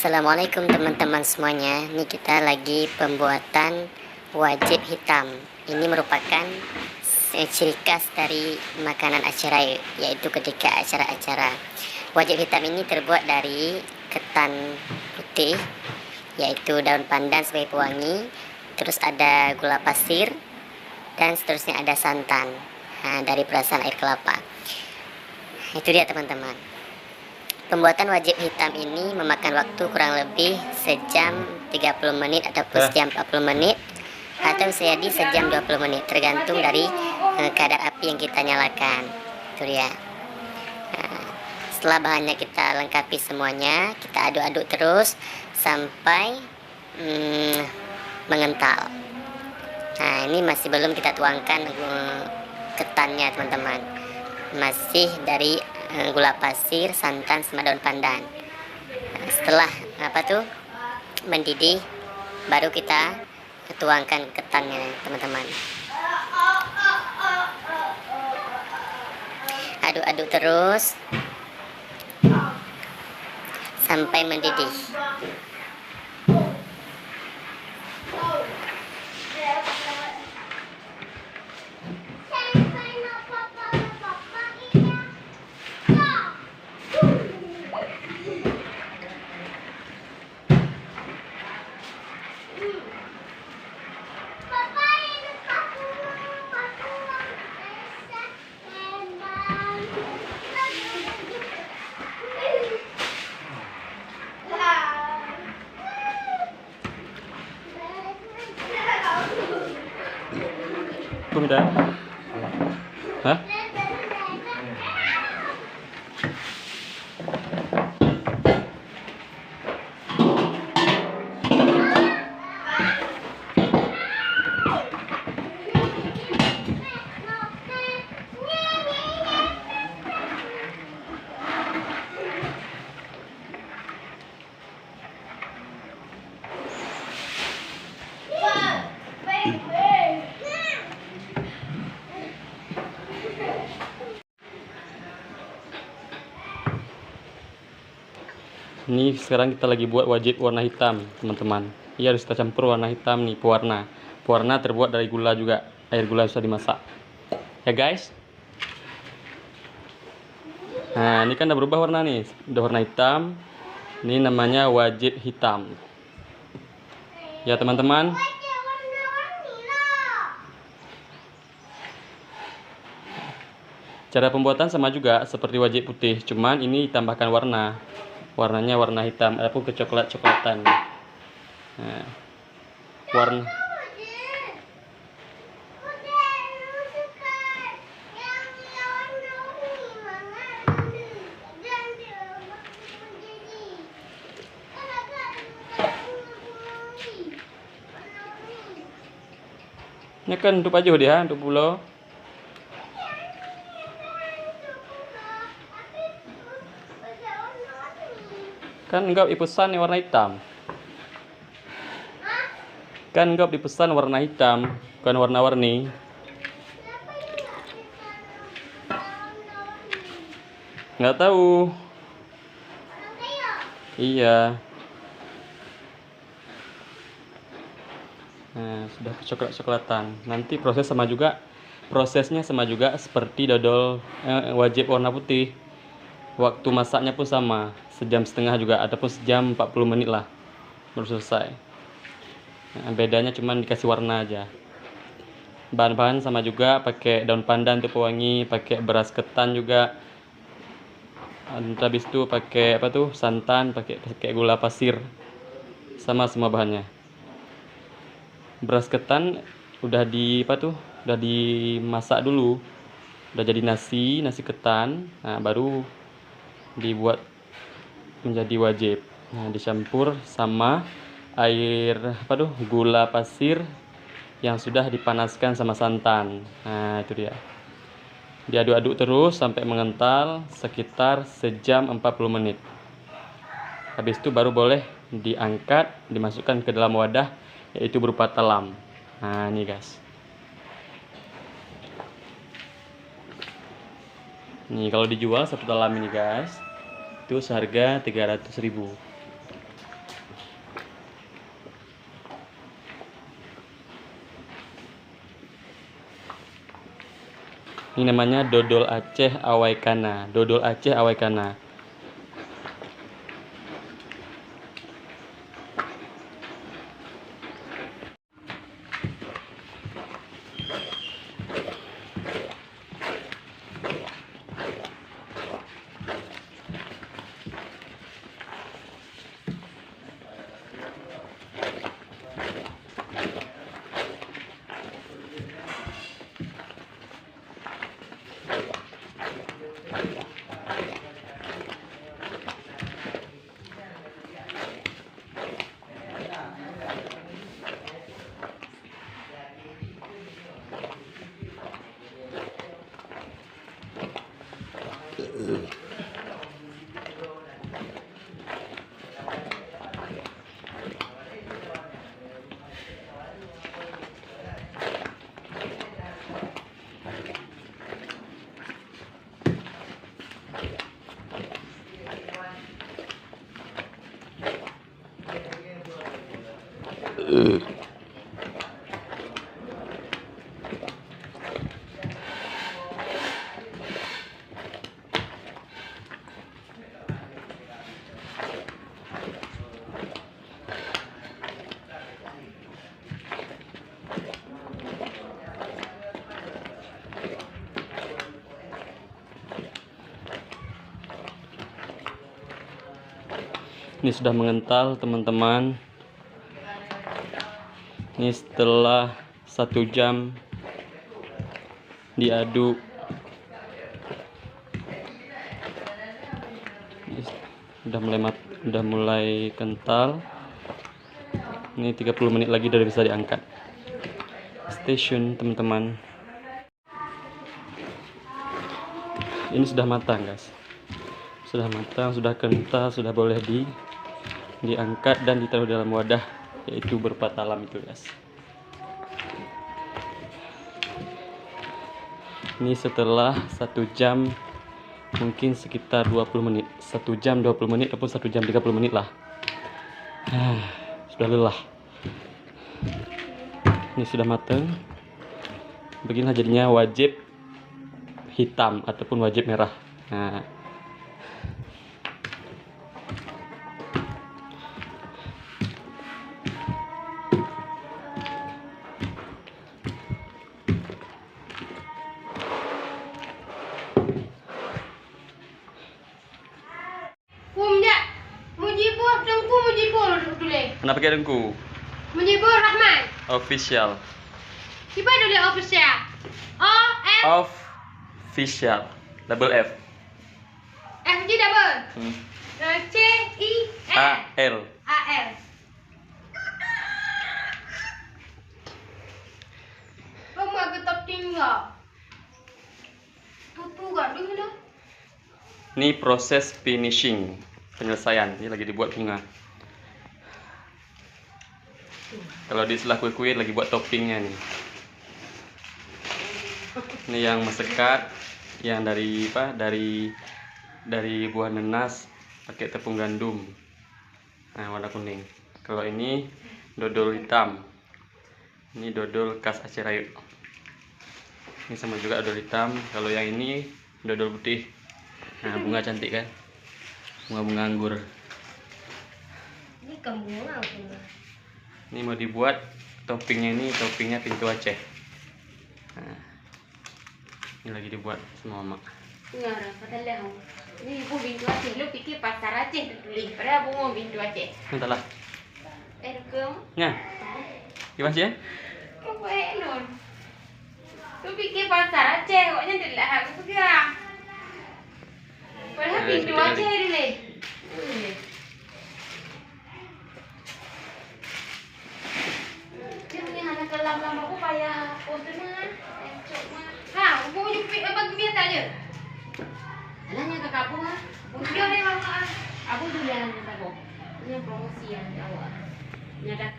Assalamualaikum teman-teman semuanya. Ini kita lagi pembuatan wajib hitam. Ini merupakan ciri khas dari makanan acara, yaitu ketika acara-acara. Wajib hitam ini terbuat dari ketan putih, yaitu daun pandan sebagai pewangi, terus ada gula pasir, dan seterusnya ada santan dari perasan air kelapa. Itu dia teman-teman. Pembuatan wajib hitam ini memakan waktu kurang lebih sejam 30 menit ataupun sejam 40 menit atau bisa jadi sejam 20 menit, tergantung dari kadar api yang kita nyalakan. Itu dia. Setelah bahannya kita lengkapi semuanya, kita aduk-aduk terus sampai mengental. Nah, ini masih belum kita tuangkan ketannya teman-teman, masih dari gula pasir, santan, sama daun pandan. Setelah mendidih, baru kita tuangkan ketannya teman-teman. Aduk-aduk terus sampai mendidih. Minta? Hah? Ini sekarang kita lagi buat wajib warna hitam teman-teman. Iya, harus kita campur warna hitam nih, pewarna terbuat dari gula juga, air gula bisa dimasak ya guys. Nah, ini kan udah berubah warna nih, udah warna hitam. Ini namanya wajib hitam ya teman-teman. Cara pembuatan sama juga seperti wajib putih, cuman ini ditambahkan warnanya warna hitam ataupun kecoklat-coklatan. Nah, warna ini kan untuk aja dia untuk pulau. Kan enggak dipesan nih warna hitam. Kan enggak dipesan warna hitam, bukan warna-warni. Nggak tahu. Iya. Nah, sudah coklat-coklatan. Nanti prosesnya sama juga seperti dodol wajib warna putih. Waktu masaknya pun sama, sejam setengah juga, ataupun sejam 40 menit lah baru selesai. Nah, bedanya cuma dikasih warna aja. Bahan-bahan sama juga, pakai daun pandan untuk pewangi, pakai beras ketan juga. Habis itu pakai santan, pakai gula pasir. Sama semua bahannya. Beras ketan udah dimasak dulu. Udah jadi nasi ketan. Nah, baru dibuat menjadi wajib. Nah, dicampur sama air gula pasir yang sudah dipanaskan sama santan. Nah, itu dia. Diaduk-aduk terus sampai mengental sekitar sejam 40 menit. Habis itu baru boleh diangkat, dimasukkan ke dalam wadah, yaitu berupa talam. Nah, ini guys. Nih, kalau dijual satu talam ini guys, itu seharga 300.000. Ini namanya dodol Aceh Awaikana. Dodol Aceh Awaikana. Ini sudah mengental, teman-teman. Ini setelah 1 jam diaduk. Udah mulai kental. Ini 30 menit lagi udah bisa diangkat. Stay tune, teman-teman. Ini sudah matang, guys. Sudah matang, sudah kental, sudah boleh diangkat dan ditaruh dalam wadah, yaitu berupa talam itu, guys. Ini setelah 1 jam, mungkin sekitar 20 menit. 1 jam 20 menit ataupun 1 jam 30 menit lah. Sudah lelah. Ini sudah matang. Beginilah jadinya wajib hitam ataupun wajib merah. Nah, kenapa pakai dengku? Mujibur Rahman. Official. Siapa dulu official? Official. Double F. FG double. AL. AL. Kamu agak top tinggal. Tutu gak dulu. Ini proses finishing, penyelesaian. Ini lagi dibuat bunga. Kalau di sebelah kue-kue lagi buat toppingnya nih. Ini yang mesekat, yang dari buah nanas pakai tepung gandum. Nah, warna kuning. Kalau ini dodol hitam. Ini dodol khas Aceh Rayu. Ini sama juga dodol hitam. Kalau yang ini dodol putih. Nah, bunga cantik kan? Bunga-bunga anggur. Ini bunga. Ini mau dibuat toppingnya, ini toppingnya pintu Aceh. Nah, ini lagi dibuat sama mama. Ngarang kata leho. Ini ibu bintu Aceh. Lu pikir pasar Aceh tulis. Padahal bunga bintu Aceh. Entahlah. Rekam. Nya. Gimana ya? Kau non. Lu pikir pasar Aceh. Kok nyantik lah. Aku kira. Padahal bintu Aceh dulu. Lama-lama aku payah kontenan, encok mah. Ha, aku nyupik bagi dia tak je. Alahnya kakak aku mah. Dia ni mama. Aku tu jalan dengan aku. Ini promosi yang awak. Nyadak.